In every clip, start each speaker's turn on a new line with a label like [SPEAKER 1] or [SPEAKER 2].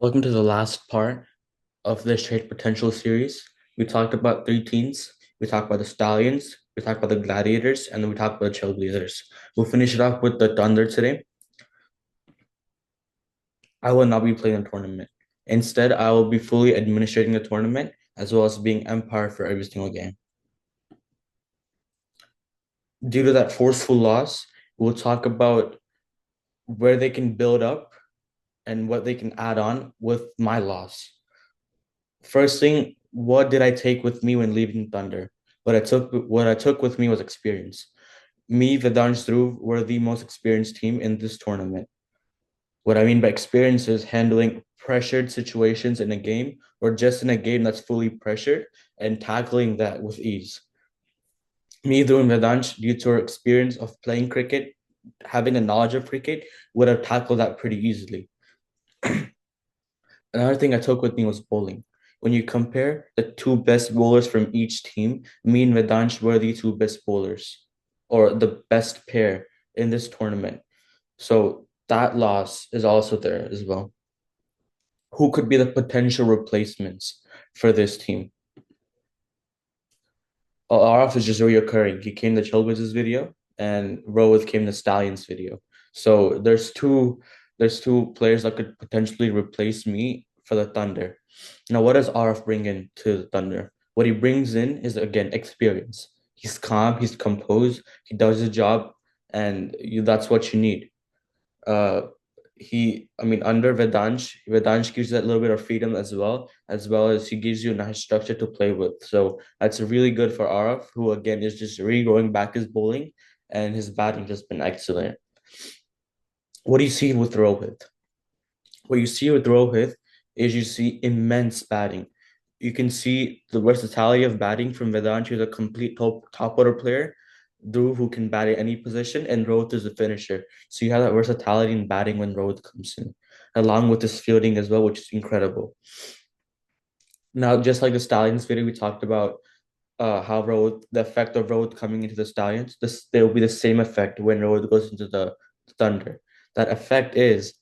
[SPEAKER 1] Welcome to the last part of this trade potential series. We talked about three teams. We talked about the Stallions, we talked about the Gladiators, and then we talked about the Trailblazers. We'll finish it off with the Thunder today. I will not be playing the tournament. Instead, I will be fully administrating the tournament as well as being umpire for every single game. Due to that forceful loss, we'll talk about where they can build up and what they can add on with my loss. First thing, what did I take with me when leaving Thunder? What I took with me was experience. Me, Vedant, Dhruv were the most experienced team in this tournament. What I mean by experience is handling pressured situations in a game or just in a game that's fully pressured and tackling that with ease. Me, Dhruv, and Vedant, due to our experience of playing cricket, having a knowledge of cricket, would have tackled that pretty easily. Another thing I took with me was bowling. When you compare the two best bowlers from each team, me and Vedansh were the two best bowlers or the best pair in this tournament. So that loss is also there as well. Who could be the potential replacements for this team? Araf is just reoccurring. He came to Chilwell's video and Rohit came to Stallions video. So there's two players that could potentially replace me for the Thunder. Now, what does Araf bring in to the Thunder? What he brings in is again experience. He's calm, he's composed, he does his job, and that's what you need. Uh, under Vedansh gives you that little bit of freedom as well as he gives you a nice structure to play with. So that's really good for Araf, who again is just re-growing back his bowling, and his batting has been excellent. What do you see with Rohit? What you see with Rohit is you see immense batting. You can see the versatility of batting from Vedant, who's a complete top order player, Dhruv, who can bat at any position, and Rohit is a finisher. So you have that versatility in batting when Rohit comes in, along with his fielding as well, which is incredible. Now, just like the Stallions video, we talked about how the effect of Rohit coming into the Stallions. There will be the same effect when Rohit goes into the Thunder. That effect is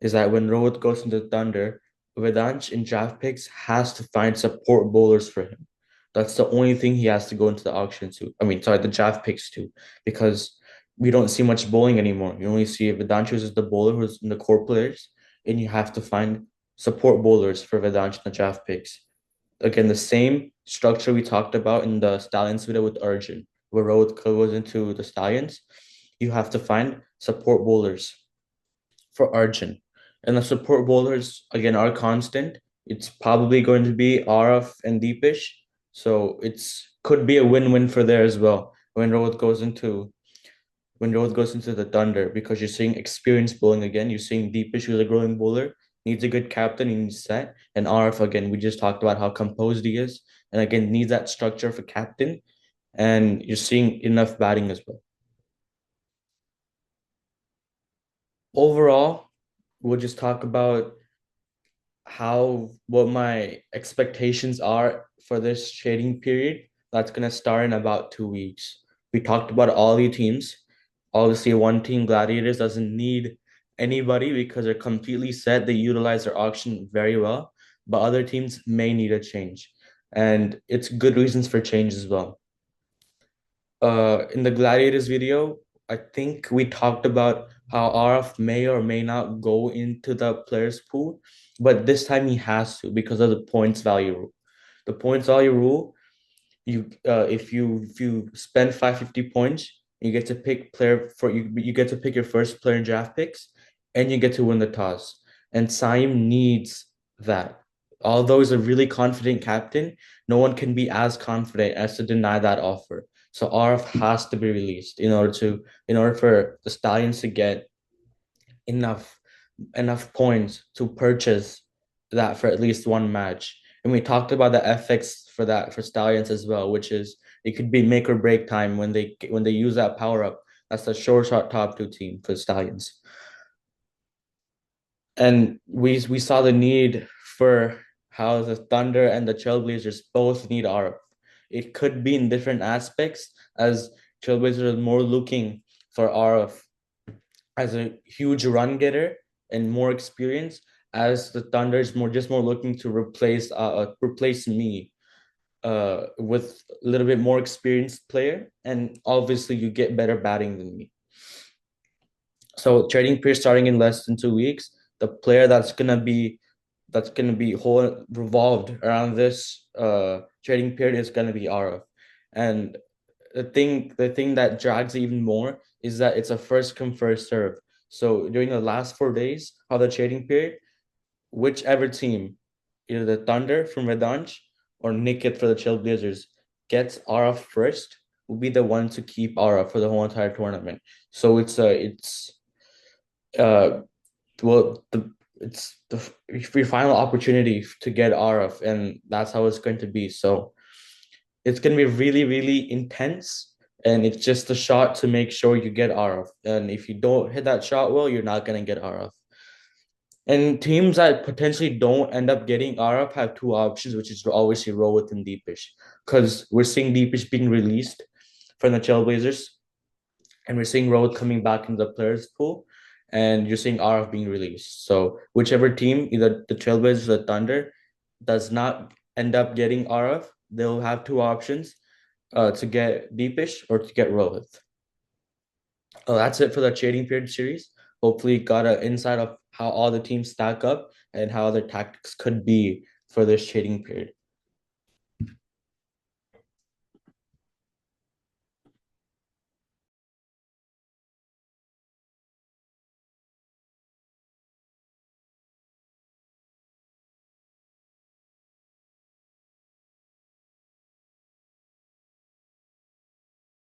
[SPEAKER 1] that when Rohit goes into the Thunder, Vedansh in draft picks has to find support bowlers for him. That's the only thing he has to go into the auction to. I mean, sorry, the draft picks to, because we don't see much bowling anymore. You only see Vedansh is the bowler who's in the core players, and you have to find support bowlers for Vedansh in the draft picks. Again, the same structure we talked about in the Stallions video with Arjun, where Rohit goes into the Stallions. You have to find support bowlers for Arjun. And the support bowlers, again, are constant. It's probably going to be Araf and Deepish. So it's could be a win-win for there as well when Rohit goes into the Thunder, because you're seeing experienced bowling again. You're seeing Deepish, who's a growing bowler, needs a good captain, he needs set. And Araf, again, we just talked about how composed he is. And again, needs that structure for captain. And you're seeing enough batting as well. Overall, we'll just talk about what my expectations are for this trading period. That's gonna start in about 2 weeks. We talked about all the teams. Obviously, one team, Gladiators, doesn't need anybody because they're completely set. They utilize their auction very well, but other teams may need a change. And it's good reasons for change as well. In the Gladiators video, I think we talked about how RF may or may not go into the players pool, but this time he has to because of the points value rule. The points value rule, if you spend 550 points, you get to pick player for you get to pick your first player in draft picks, and you get to win the toss. And Saim needs that. Although he's a really confident captain, no one can be as confident as to deny that offer. So RF has to be released in order for the Stallions to get enough enough points to purchase that for at least one match. And we talked about the FX for that for Stallions as well, which is it could be make or break time when they use that power up. That's the short shot top two team for Stallions. And we saw the need for how the Thunder and the Trailblazers both need RF. It could be in different aspects, as Trailblazers are more looking for RF as a huge run getter and more experience, as the Thunder is more looking to replace me with a little bit more experienced player, and obviously you get better batting than me. So trading period starting in less than 2 weeks, the player that's gonna be whole revolved around this trading period is gonna be RF. And the thing that drags even more is that it's a first come first serve. So during the last 4 days of the trading period, whichever team, either the Thunder from Redanj or Nikit for the Trailblazers, gets RF first, will be the one to keep RF for the whole entire tournament. So it's uh well the it's the your final opportunity to get RF, and that's how it's going to be. So it's going to be really, really intense, and it's just a shot to make sure you get RF. And if you don't hit that shot well, you're not going to get RF. And teams that potentially don't end up getting RF have two options, which is obviously Rohit and Deepish, because we're seeing Deepish being released from the Trailblazers, and we're seeing Rohit coming back into the players pool, and you're seeing RF being released. So whichever team, either the Trailblazers or the Thunder, does not end up getting RF, they'll have two options, to get Deepish or to get Rohit. That's it for the trading period series. Hopefully, got an insight of how all the teams stack up and how their tactics could be for this trading period.